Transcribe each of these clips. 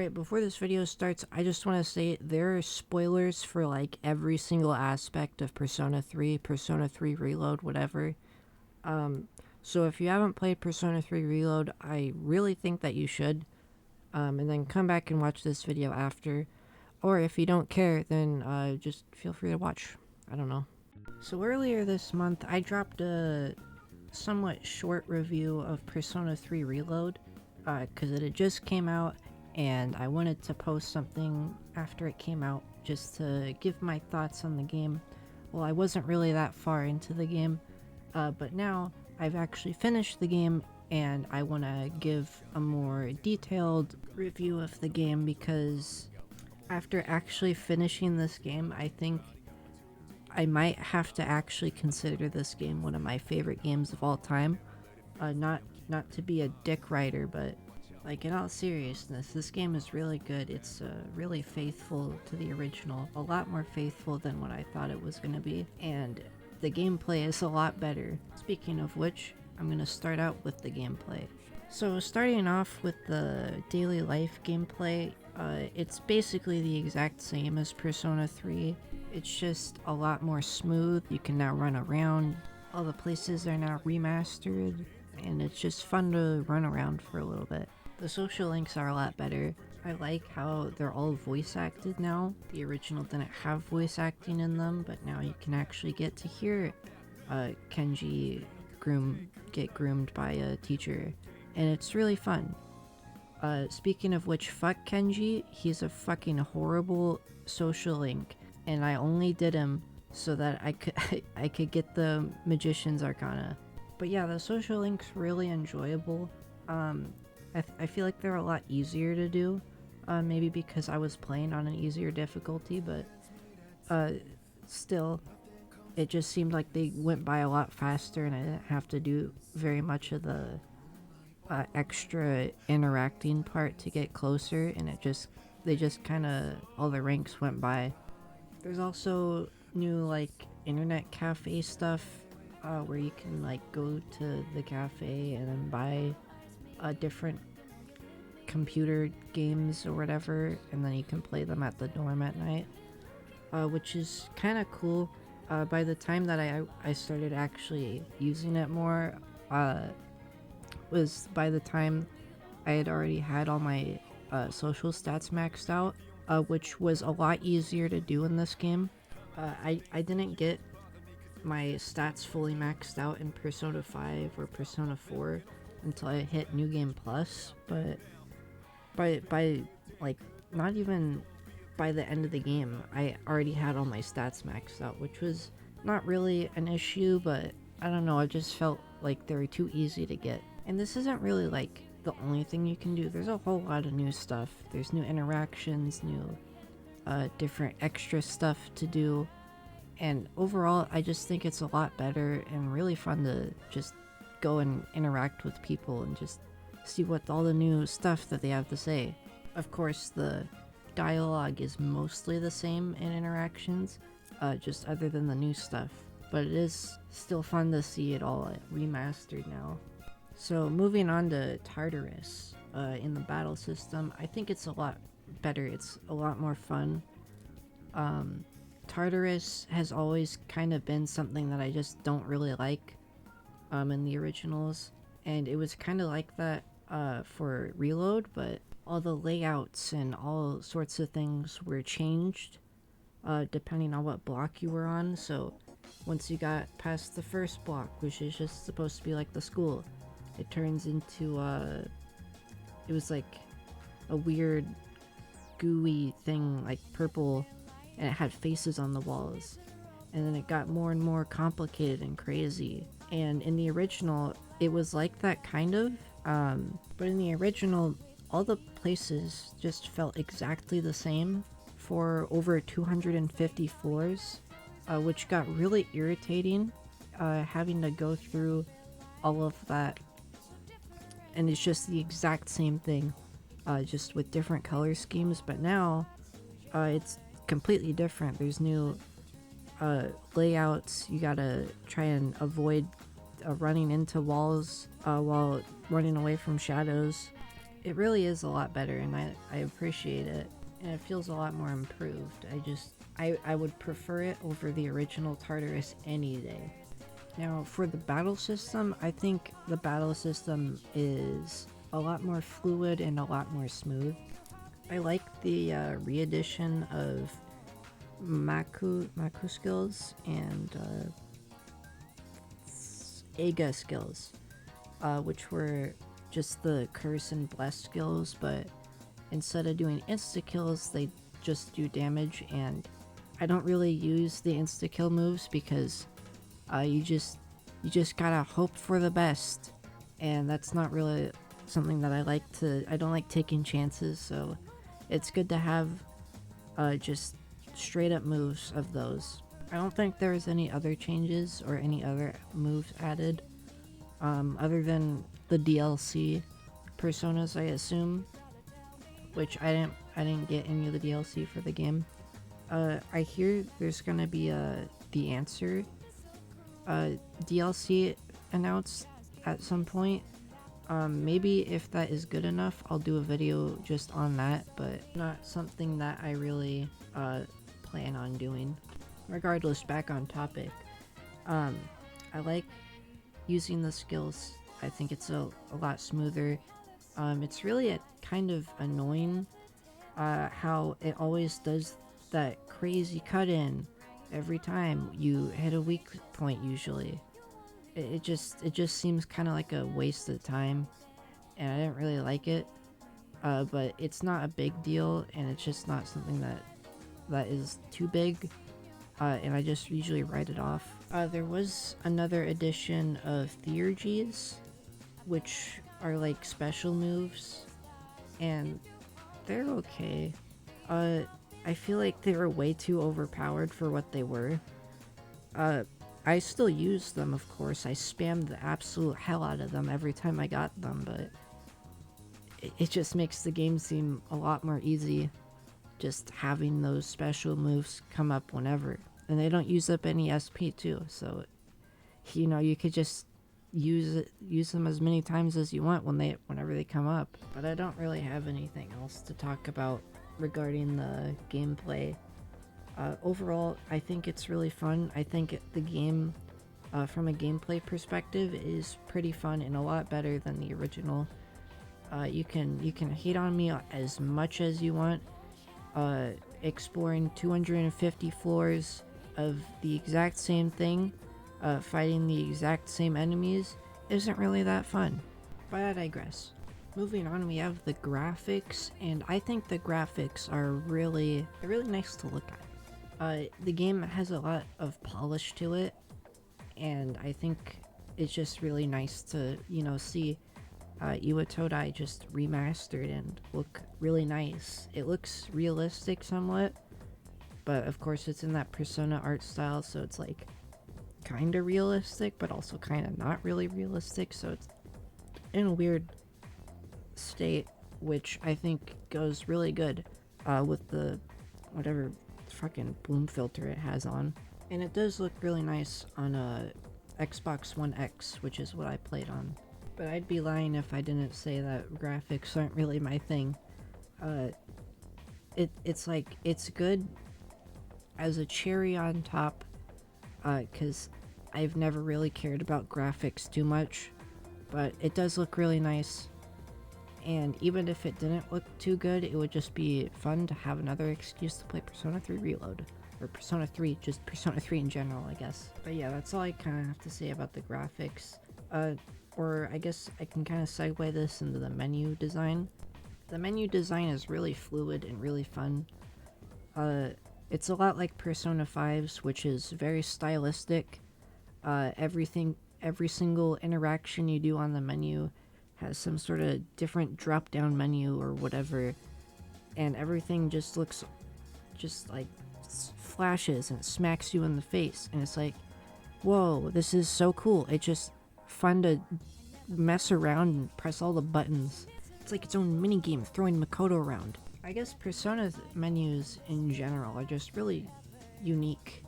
Alright, before this video starts, I just want to say there are spoilers for like every single aspect of Persona 3, Persona 3 Reload, whatever. So if you haven't played Persona 3 Reload, I really think that you should. And then come back and watch this video after. Or if you don't care, then just feel free to watch. I don't know. So earlier this month, I dropped a somewhat short review of Persona 3 Reload, because it had just came out, and I wanted to post something after it came out just to give my thoughts on the game. Well, I wasn't really that far into the game, but now I've actually finished the game and I want to give a more detailed review of the game because after actually finishing this game, I think I might have to actually consider this game one of my favorite games of all time. Not to be a dick writer, but like, in all seriousness, this game is really good. It's really faithful to the original, a lot more faithful than what I thought it was going to be, and the gameplay is a lot better. Speaking of which, I'm going to start out with the gameplay. So starting off with the daily life gameplay, it's basically the exact same as Persona 3. It's just a lot more smooth. You can now run around. All the places are now remastered, and it's just fun to run around for a little bit. The social links are a lot better. I like how they're all voice acted now. The original didn't have voice acting in them, but now you can actually get to hear Kenji get groomed by a teacher, and it's really fun. Speaking of which, fuck Kenji, he's a fucking horrible social link, and I only did him so that I could get the Magician's Arcana. But yeah, the social link's really enjoyable. I feel like they're a lot easier to do, maybe because I was playing on an easier difficulty, but still, it just seemed like they went by a lot faster and I didn't have to do very much of the extra interacting part to get closer, and they just kind of, all the ranks went by. There's also new like internet cafe stuff, where you can like go to the cafe and then buy different computer games or whatever, and then you can play them at the dorm at night, which is kind of cool. By the time that I started actually using it more, was by the time I had already had all my social stats maxed out, which was a lot easier to do in this game. I didn't get my stats fully maxed out in Persona 5 or Persona 4 until I hit New Game Plus, but by like, not even by the end of the game, I already had all my stats maxed out, which was not really an issue, but I don't know, I just felt like they were too easy to get. And this isn't really like the only thing you can do. There's a whole lot of new stuff. There's new interactions, new different extra stuff to do, and overall I just think it's a lot better and really fun to just go and interact with people and just see what all the new stuff that they have to say. Of course, the dialogue is mostly the same in interactions, just other than the new stuff, but it is still fun to see it all remastered now. So moving on to Tartarus, in the battle system, I think it's a lot better. It's a lot more fun. Tartarus has always kind of been something that I just don't really like in the originals, and it was kind of like that for Reload, but all the layouts and all sorts of things were changed depending on what block you were on. So once you got past the first block, which is just supposed to be like the school, it turns into it was like a weird gooey thing, like purple, and it had faces on the walls, and then it got more and more complicated and crazy. And in the original it was like that kind of, but in the original all the places just felt exactly the same for over 250 floors, which got really irritating, having to go through all of that, and it's just the exact same thing, just with different color schemes. But now it's completely different. There's new layouts. You gotta try and avoid running into walls while running away from shadows, It really is a lot better, and I appreciate it, and it feels a lot more improved. I would prefer it over the original Tartarus any day. Now, for the battle system, I think the battle system is a lot more fluid and a lot more smooth. I like the re-edition of Maku skills and Ega skills, which were just the curse and bless skills, but instead of doing insta kills, they just do damage. And I don't really use the insta kill moves because you just gotta hope for the best, and that's not really something that I like to. I don't like taking chances, so it's good to have just straight up moves of those. I don't think there's any other changes or any other moves added, other than the DLC personas, I assume, which I didn't get any of the DLC for the game. I hear there's gonna be the answer DLC announced at some point. Maybe if that is good enough, I'll do a video just on that, but not something that I really plan on doing. Regardless, back on topic, I like using the skills. I think it's a lot smoother. It's really a kind of annoying how it always does that crazy cut-in every time you hit a weak point. Usually it just seems kind of like a waste of time, and I didn't really like it. But it's not a big deal, and it's just not something that is too big, and I just usually write it off. There was another edition of Theurgies, which are like special moves, and they're okay. I feel like they were way too overpowered for what they were. I still use them, of course. I spammed the absolute hell out of them every time I got them, but it just makes the game seem a lot more easy just having those special moves come up whenever. And they don't use up any SP too, so you know, you could just use them as many times as you want whenever they come up. But I don't really have anything else to talk about regarding the gameplay. Overall, I think it's really fun. I think the game, from a gameplay perspective, is pretty fun and a lot better than the original. You can hate on me as much as you want. Exploring 250 floors of the exact same thing, fighting the exact same enemies, isn't really that fun. But I digress. Moving on, we have the graphics, and I think the graphics are really nice to look at. The game has a lot of polish to it, and I think it's just really nice to, you know, see Iwatodai just remastered and look really nice. It looks realistic somewhat, but of course it's in that Persona art style, so it's like kinda realistic, but also kinda not really realistic, so it's in a weird state, which I think goes really good with the whatever fucking bloom filter it has on. And it does look really nice on a Xbox One X, which is what I played on. But I'd be lying if I didn't say that graphics aren't really my thing. It's like, it's good as a cherry on top, because I've never really cared about graphics too much, but it does look really nice. And even if it didn't look too good, it would just be fun to have another excuse to play Persona 3 Reload. Or Persona 3, just Persona 3 in general, I guess. But yeah, that's all I kind of have to say about the graphics. Or I guess I can kind of segue this into the menu design. The menu design is really fluid and really fun. It's a lot like Persona 5's, which is very stylistic. Every single interaction you do on the menu has some sort of different drop-down menu or whatever, and everything just looks just like flashes and smacks you in the face, and it's like, whoa, this is so cool. It's just fun to mess around and press all the buttons. It's like its own mini game throwing Makoto around. I guess Persona's menus in general are just really unique.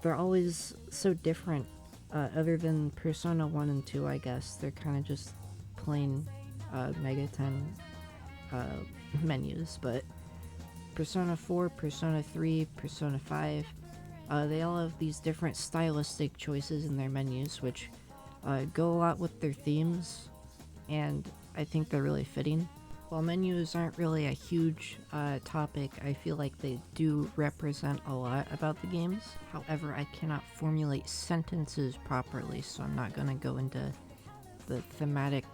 They're always so different, other than Persona 1 and 2, I guess. They're kind of just plain Megaten menus, but Persona 4, Persona 3, Persona 5, they all have these different stylistic choices in their menus, which go a lot with their themes, and I think they're really fitting. While menus aren't really a huge topic, I feel like they do represent a lot about the games. However, I cannot formulate sentences properly, so I'm not going to go into the thematic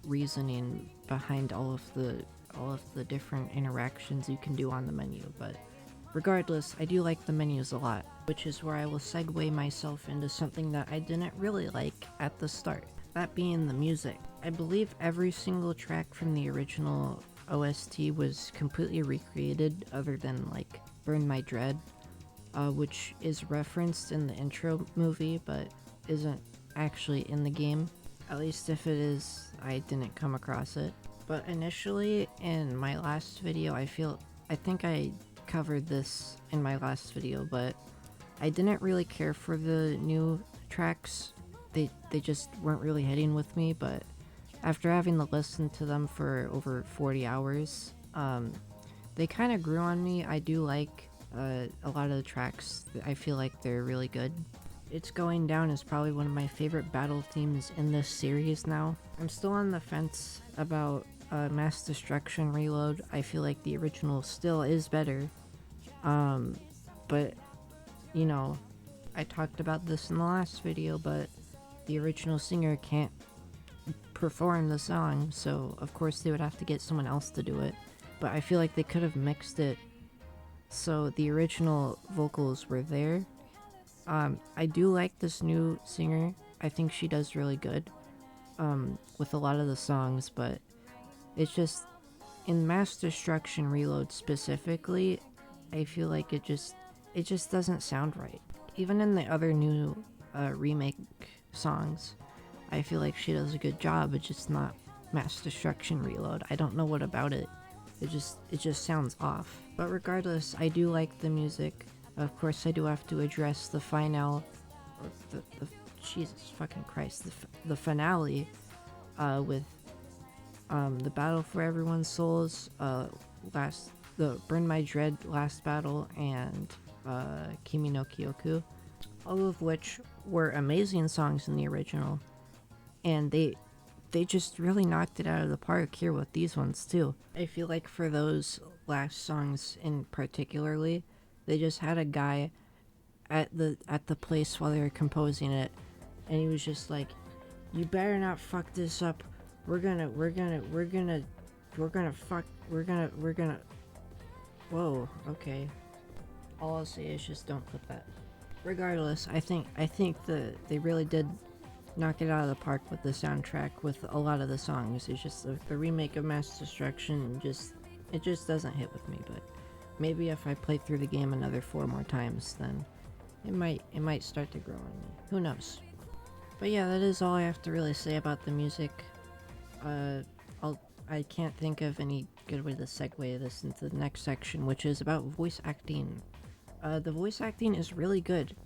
reasoning behind all of the different interactions you can do on the menu. But regardless, I do like the menus a lot, which is where I will segue myself into something that I didn't really like at the start. That being the music. I believe every single track from the original OST was completely recreated, other than like Burn My Dread, which is referenced in the intro movie but isn't actually in the game. At least if it is, I didn't come across it. But initially, in my last video, I think I covered this in my last video, but I didn't really care for the new tracks. They just weren't really hitting with me, but after having to listen to them for over 40 hours, they kind of grew on me. I do like a lot of the tracks. I feel like they're really good. It's Going Down is probably one of my favorite battle themes in this series now. I'm still on the fence about Mass Destruction Reload. I feel like the original still is better. But, you know, I talked about this in the last video, but the original singer can't perform the song, so of course they would have to get someone else to do it. But I feel like they could have mixed it so the original vocals were there. I do like this new singer. I think she does really good with a lot of the songs, but it's just in Mass Destruction Reload specifically, I feel like it just doesn't sound right. Even in the other new remake songs, I feel like she does a good job. It's just not Mass Destruction Reload. I don't know what about it. It just sounds off. But regardless, I do like the music. Of course, I do have to address the final, or the Jesus fucking Christ, the finale, with the battle for everyone's souls, the Burn My Dread last battle, and Kimi no Kyoku, all of which were amazing songs in the original, and they just really knocked it out of the park here with these ones too. I feel like for those last songs in particularly, they just had a guy at the place while they were composing it, and he was just like, "You better not fuck this up. We're gonna Whoa, okay. All I'll say is just don't clip that. Regardless, I think they really did knock it out of the park with the soundtrack, with a lot of the songs. It's just the remake of Mass Destruction it just doesn't hit with me, but maybe if I play through the game another 4 more times, then it might start to grow on me. Who knows? But yeah, that is all I have to really say about the music. I can't think of any good way to segue this into the next section, which is about voice acting. The voice acting is really good.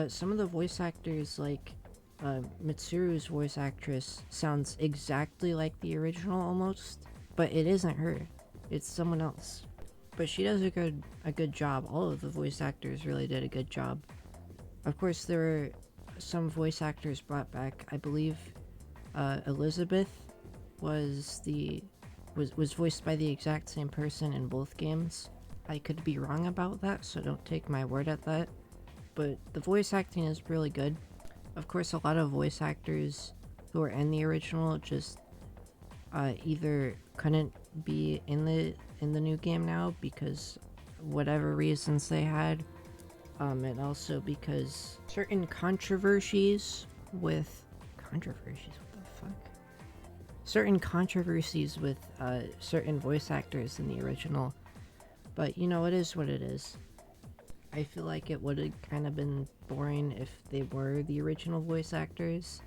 Some of the voice actors, like Mitsuru's voice actress, sounds exactly like the original almost, but it isn't her. It's someone else. But she does a good job. All of the voice actors really did a good job. Of course, there were some voice actors brought back. I believe Elizabeth was voiced by the exact same person in both games. I could be wrong about that, so don't take my word at that. But the voice acting is really good. Of course, a lot of voice actors who are in the original just either couldn't be in the new game now because whatever reasons they had, and also because certain controversies with certain voice actors in the original. But you know, it is what it is. I feel like it would have kind of been boring if they were the original voice actors,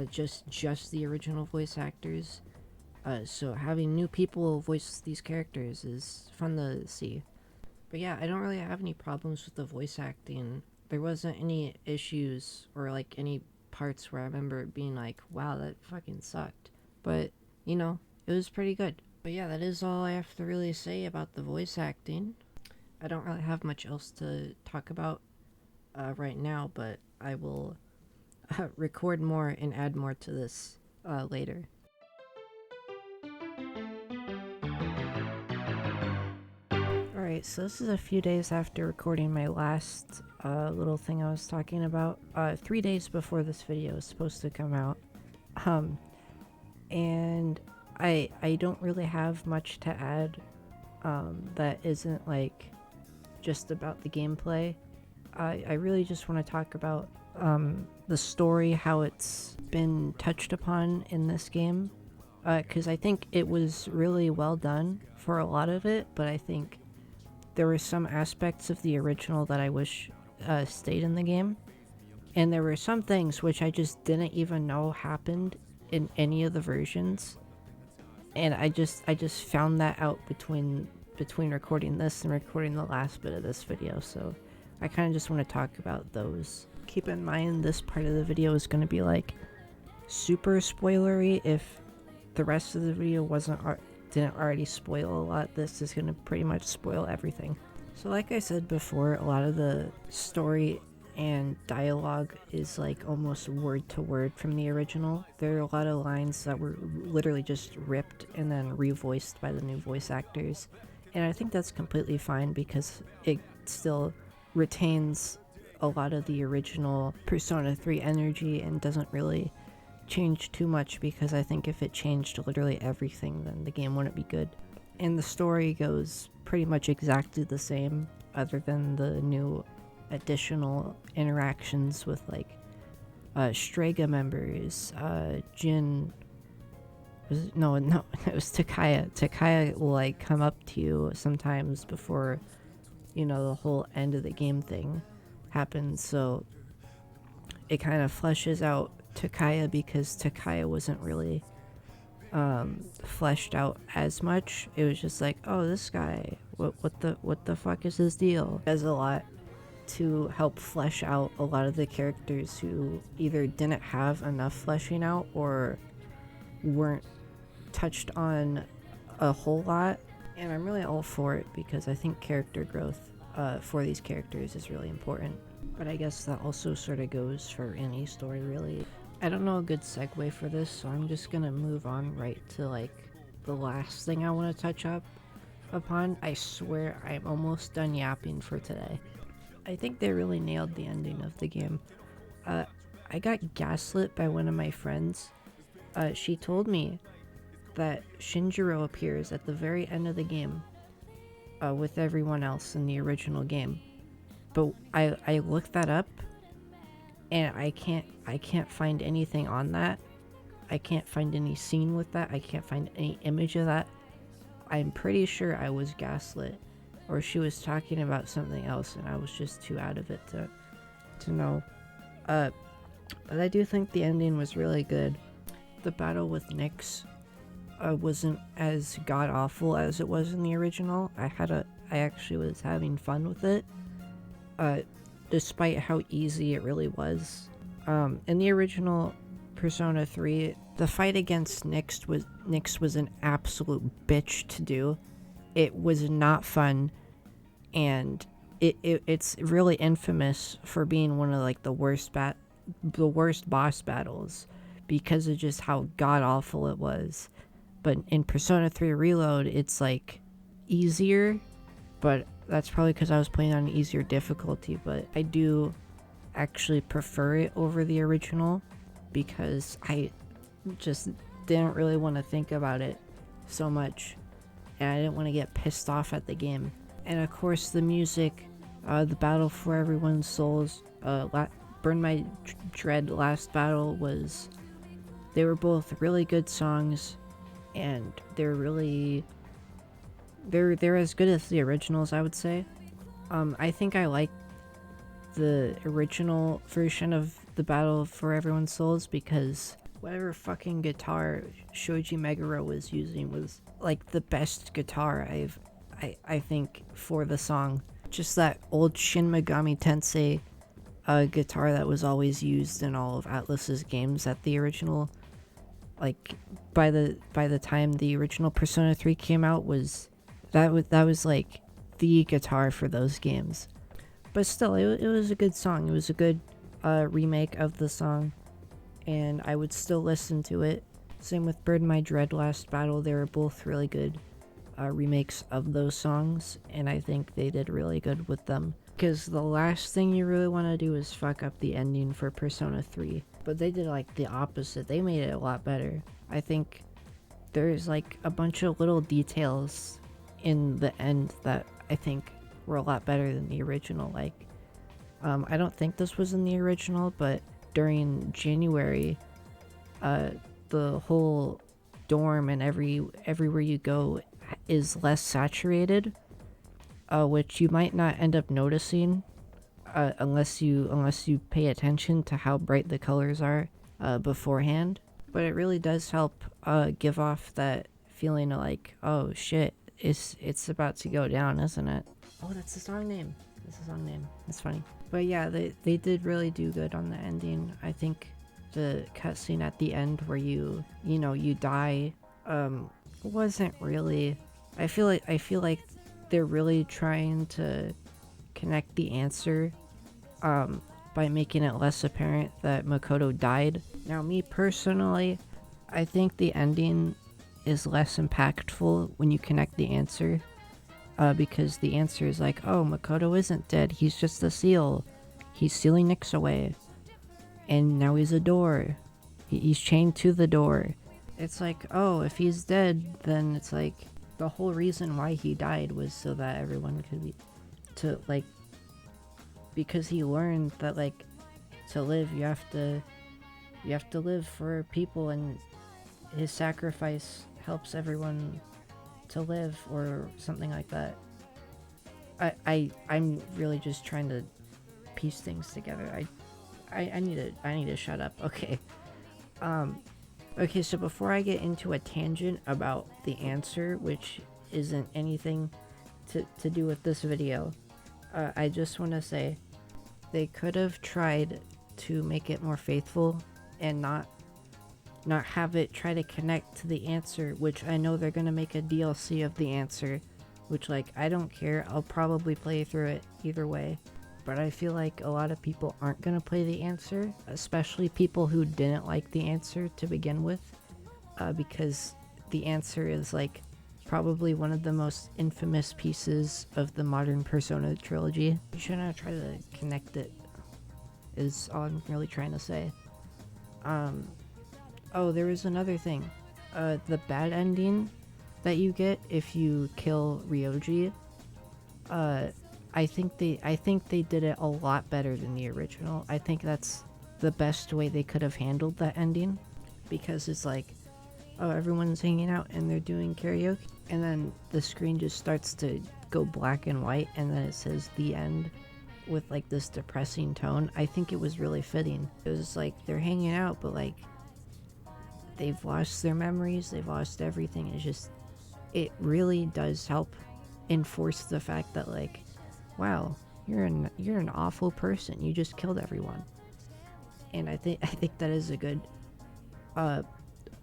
just the original voice actors. So having new people voice these characters is fun to see. But yeah, I don't really have any problems with the voice acting. There wasn't any issues or like any parts where I remember being like, wow, that fucking sucked. But, you know, it was pretty good. But yeah, that is all I have to really say about the voice acting. I don't really have much else to talk about right now, but I will record more and add more to this later. Alright, so this is a few days after recording my last little thing I was talking about. 3 days before this video is supposed to come out. And I don't really have much to add that isn't like just about the gameplay. I really just want to talk about the story, how it's been touched upon in this game. Because I think it was really well done for a lot of it, but I think there were some aspects of the original that I wish stayed in the game. And there were some things which I just didn't even know happened in any of the versions. And I just found that out between recording this and recording the last bit of this video, so I kind of just want to talk about those. Keep in mind this part of the video is going to be like super spoilery. If the rest of the video didn't already spoil a lot, this is going to pretty much spoil everything. So like I said before, a lot of the story and dialogue is like almost word to word from the original. There are a lot of lines that were literally just ripped and then revoiced by the new voice actors. And I think that's completely fine because it still retains a lot of the original Persona 3 energy and doesn't really change too much, because I think if it changed literally everything, then the game wouldn't be good. And the story goes pretty much exactly the same, other than the new additional interactions with like Strega members. Jin was it was Takaya. Takaya will like come up to you sometimes before, you know, the whole end of the game thing happens, so it kind of fleshes out Takaya, because Takaya wasn't really fleshed out as much. It was just like, oh, this guy, what the fuck is his deal? Does a lot to help flesh out a lot of the characters who either didn't have enough fleshing out or weren't touched on a whole lot. And I'm really all for it, because I think character growth for these characters is really important. But I guess that also sort of goes for any story, really. I don't know a good segue for this, so I'm just gonna move on right to like the last thing I want to touch upon. I swear I'm almost done yapping for today. I think they really nailed the ending of the game. I got gaslit by one of my friends. She told me that Shinjiro appears at the very end of the game with everyone else in the original game. But I looked that up, and I can't find anything on that. I can't find any scene with that. I can't find any image of that. I'm pretty sure I was gaslit, or she was talking about something else and I was just too out of it to know. But I do think the ending was really good. The battle with Nyx wasn't as god awful as it was in the original. I actually was having fun with it, despite how easy it really was. In the original Persona 3, the fight against Nyx was an absolute bitch to do. It was not fun, and it's really infamous for being one of like the worst boss battles, because of just how god awful it was. But in Persona 3 Reload, it's like easier, but that's probably because I was playing on an easier difficulty. But I do actually prefer it over the original, because I just didn't really want to think about it so much, and I didn't want to get pissed off at the game. And of course the music, the battle for everyone's souls, Burn My Dread last battle they were both really good songs, and they're as good as the originals, I would say. I think I like the original version of the Battle for Everyone's Souls, because whatever fucking guitar Shoji Meguro was using was like the best guitar I think for the song. Just that old Shin Megami Tensei guitar that was always used in all of Atlus's games at the original like by the time the original Persona 3 came out that was like the guitar for those games. But still, it was a good song. It was a good remake of the song, and I would still listen to it. Same with Burn My Dread Last Battle. They were both really good remakes of those songs, and I think they did really good with them. Because the last thing you really want to do is fuck up the ending for Persona 3. But they did like the opposite. They made it a lot better. I think there's like a bunch of little details in the end that I think were a lot better than the original. Like, I don't think this was in the original, but during January, the whole dorm and everywhere you go is less saturated, which you might not end up noticing unless you pay attention to how bright the colors are beforehand. But it really does help give off that feeling of like, oh shit, it's about to go down, isn't it? Oh, that's the song name. That's the song name. That's funny. But yeah, they did really do good on the ending. I think the cutscene at the end where you die wasn't really. I feel like they're really trying to connect the answer by making it less apparent that Makoto died. Now, me personally, I think the ending is less impactful when you connect the answer, because the answer is like, oh, Makoto isn't dead, he's just a seal. He's sealing Nyx away. And now he's a door. He's chained to the door. It's like, oh, if he's dead, then it's like, the whole reason why he died was so that everyone could be, to like, because he learned that like, to live you have to live for people, and his sacrifice helps everyone to live, or something like that. I'm really just trying to piece things together. I need to shut up. Okay. Okay, so before I get into a tangent about the answer, which isn't anything to do with this video, I just want to say they could have tried to make it more faithful and not have it try to connect to the answer, which I know they're gonna make a DLC of the answer, which, like, I don't care, I'll probably play through it either way. But I feel like a lot of people aren't gonna play the answer, especially people who didn't like the answer to begin with, because the answer is like probably one of the most infamous pieces of the modern Persona trilogy. You shouldn't try to connect it, is all I'm really trying to say. Oh, there is another thing. The bad ending that you get if you kill Ryoji, I think they did it a lot better than the original. I think that's the best way they could have handled that ending, because it's like, oh, everyone's hanging out and they're doing karaoke, and then the screen just starts to go black and white, and then it says the end with like this depressing tone. I think it was really fitting. It was like they're hanging out, but like they've lost their memories, they've lost everything. It's just, it really does help enforce the fact that like, wow, you're an awful person, you just killed everyone. And I think that is a good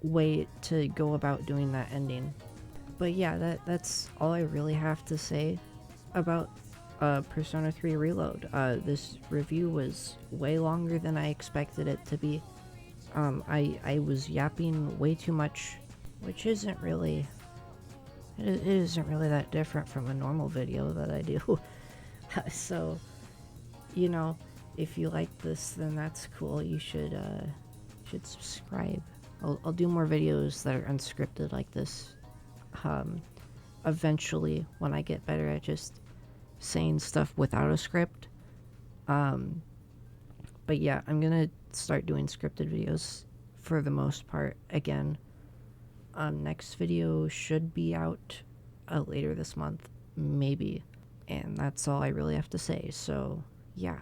way to go about doing that ending. But yeah, that's all I really have to say about Persona 3 Reload. This review was way longer than I expected it to be. I was yapping way too much, which isn't really, it isn't really that different from a normal video that I do. So, you know, if you like this, then that's cool. You should subscribe. I'll do more videos that are unscripted like this, eventually, when I get better at just saying stuff without a script. But yeah, I'm gonna start doing scripted videos for the most part again. Next video should be out later this month, maybe. And that's all I really have to say, so yeah.